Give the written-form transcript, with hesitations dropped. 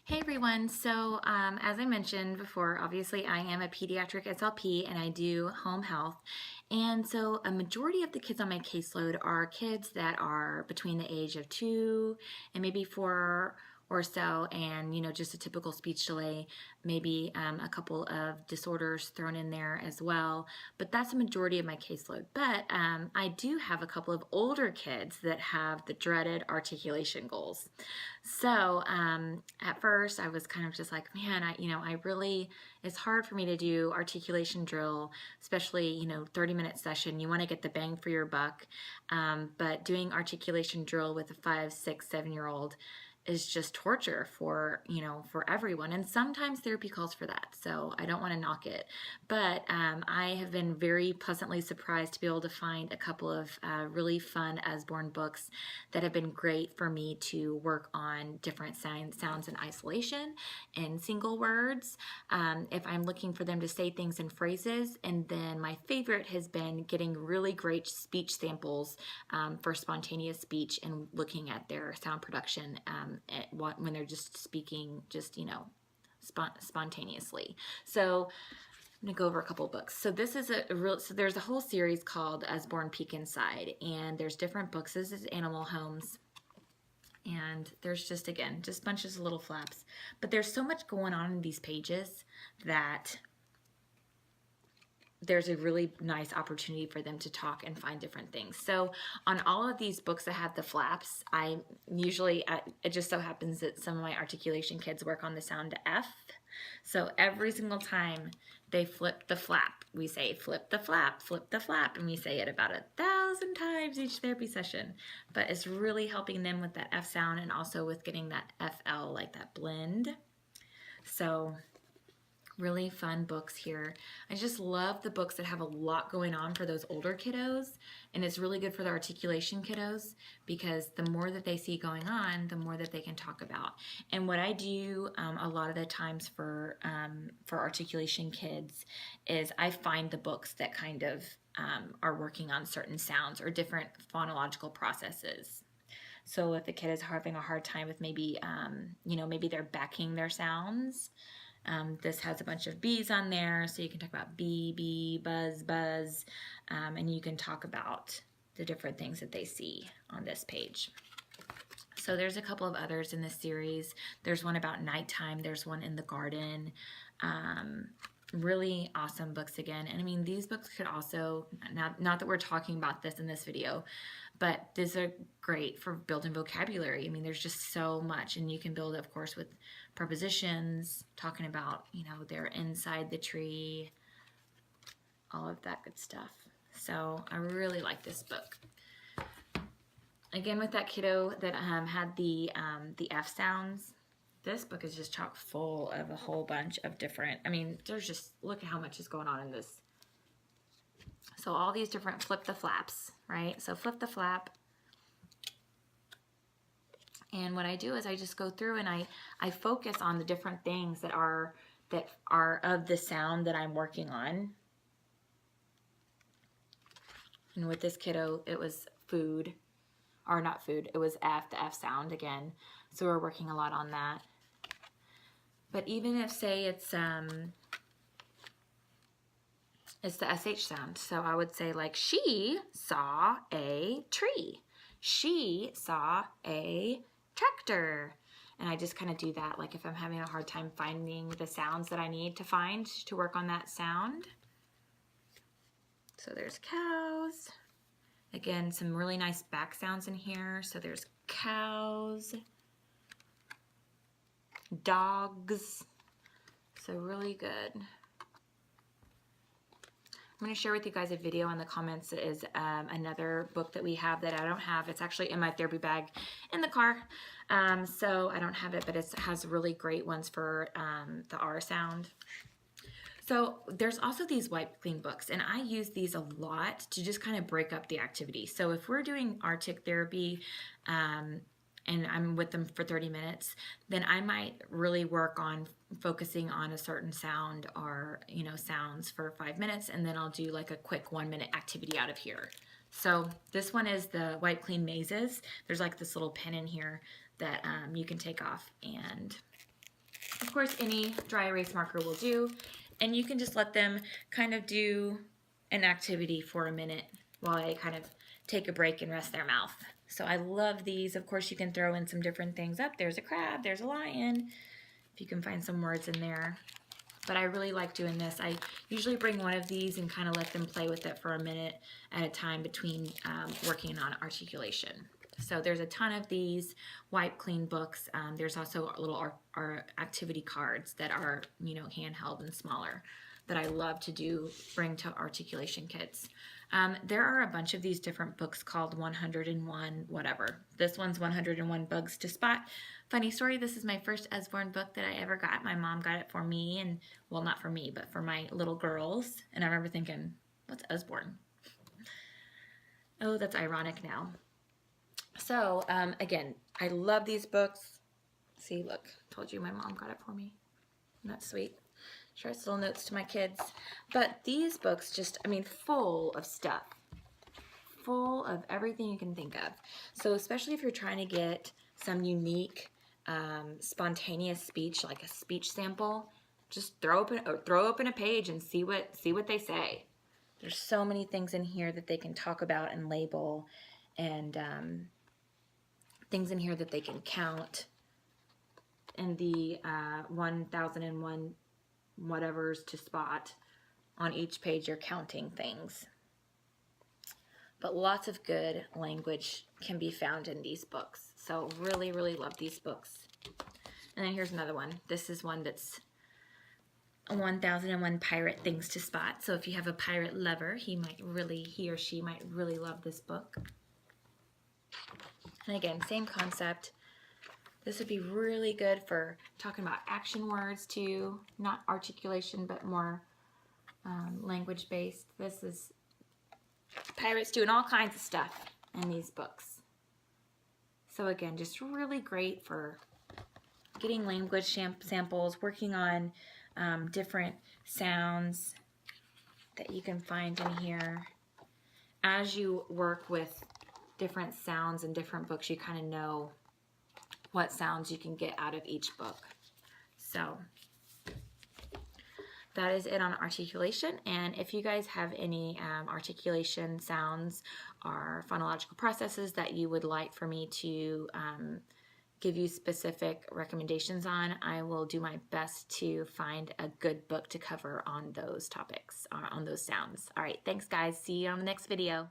Hey everyone, so as I mentioned before, obviously I am a pediatric SLP and I do home health. And so a majority of the kids on my caseload are kids that are between the age of 2 and maybe 4 or so, and just a typical speech delay, maybe a couple of disorders thrown in there as well. But that's the majority of my caseload. But I do have a couple of older kids that have the dreaded articulation goals. So at first I was kind of just like, man, I really, it's hard for me to do articulation drill, especially, 30-minute session. You want to get the bang for your buck. But doing articulation drill with a 5, 6, 7-year-old is just torture for everyone. And sometimes therapy calls for that. So I don't want to knock it. But I have been very pleasantly surprised to be able to find a couple of really fun Usborne books that have been great for me to work on different sounds in isolation and single words. If I'm looking for them to say things in phrases. And then my favorite has been getting really great speech samples for spontaneous speech and looking at their sound production when they're just speaking, spontaneously. So I'm gonna go over a couple books. So this is so there's a whole series called Usborne Peek Inside, and there's different books. This is Animal Homes. And there's just bunches of little flaps. But there's so much going on in these pages that there's a really nice opportunity for them to talk and find different things. So on all of these books that have the flaps, I usually, it just so happens that some of my articulation kids work on the sound F. So every single time they flip the flap, we say flip the flap, and we say it about 1,000 times each therapy session. But it's really helping them with that F sound and also with getting that FL, like that blend. So really fun books here. I just love the books that have a lot going on for those older kiddos, and it's really good for the articulation kiddos because the more that they see going on, the more that they can talk about. And what I do a lot of the times for articulation kids is I find the books that kind of are working on certain sounds or different phonological processes. So if the kid is having a hard time with maybe they're backing their sounds, this has a bunch of B's on there, so you can talk about bee, bee, buzz, buzz, and you can talk about the different things that they see on this page. So there's a couple of others in this series. There's one about nighttime. There's one in the garden. Really awesome books again. And I mean, these books could also, not that we're talking about this in this video, but these are great for building vocabulary. I mean, there's just so much, and you can build, of course, with prepositions, talking about, they're inside the tree, all of that good stuff. So I really like this book. Again, with that kiddo that had the F sounds, this book is just chock full of a whole bunch of different, there's just, look at how much is going on in this. So all these different flip the flaps, right? So flip the flap. And what I do is I just go through and I focus on the different things that are of the sound that I'm working on. And with this kiddo, it was food, or not food, it was F, the F sound again. So we're working a lot on that. But even if, say, it's the SH sound. So I would say, like, she saw a tree. She saw a tractor. And I just kind of do that, like if I'm having a hard time finding the sounds that I need to find to work on that sound. So there's cows. Again, some really nice back sounds in here. So there's cows, dogs. So really good. I'm going to share with you guys a video in the comments. It is another book that we have that I don't have. It's actually in my therapy bag in the car. So I don't have it, but it has really great ones for the R sound. So there's also these wipe clean books, and I use these a lot to just kind of break up the activity. So if we're doing Artic therapy, and I'm with them for 30 minutes, then I might really work on focusing on a certain sound or, sounds for 5 minutes, and then I'll do like a quick 1-minute activity out of here. So this one is the Wipe Clean Mazes. There's like this little pin in here that you can take off and Of course, any dry erase marker will do, and you can just let them kind of do an activity for a minute while they kind of take a break and rest their mouth. So I love these. Of course, you can throw in some different things up. There's a crab, there's a lion, if you can find some words in there. But I really like doing this. I usually bring one of these and kind of let them play with it for a minute at a time between working on articulation. So there's a ton of these wipe clean books. There's also little activity cards that are, you know, handheld and smaller that I love to bring to articulation kits. There are a bunch of these different books called 101 whatever. This one's 101 Bugs to Spot. Funny story, this is my first Usborne book that I ever got. My mom got it for me, and well, not for me, but for my little girls. And I remember thinking, what's Usborne? Oh, that's ironic now. So, again, I love these books. See, look, told you my mom got it for me. Isn't that sweet? She writes little notes to my kids. But these books just, I mean, full of stuff. Full of everything you can think of. So especially if you're trying to get some unique, spontaneous speech, like a speech sample, just throw open a page and see what they say. There's so many things in here that they can talk about and label, and things in here that they can count. And the 1001 whatever's to spot on each page, you're counting things. But lots of good language can be found in these books. So really, really love these books. And then here's another one. This is one that's 1001 pirate things to spot. So if you have a pirate lover, he or she might really love this book. And again, same concept. This would be really good for talking about action words too, not articulation, but more language-based. This is pirates doing all kinds of stuff in these books. So again, just really great for getting language samples, working on different sounds that you can find in here. As you work with different sounds in different books, you kind of know what sounds you can get out of each book. So that is it on articulation. And if you guys have any articulation sounds or phonological processes that you would like for me to give you specific recommendations on, I will do my best to find a good book to cover on those topics, on those sounds. All right, thanks guys. See you on the next video.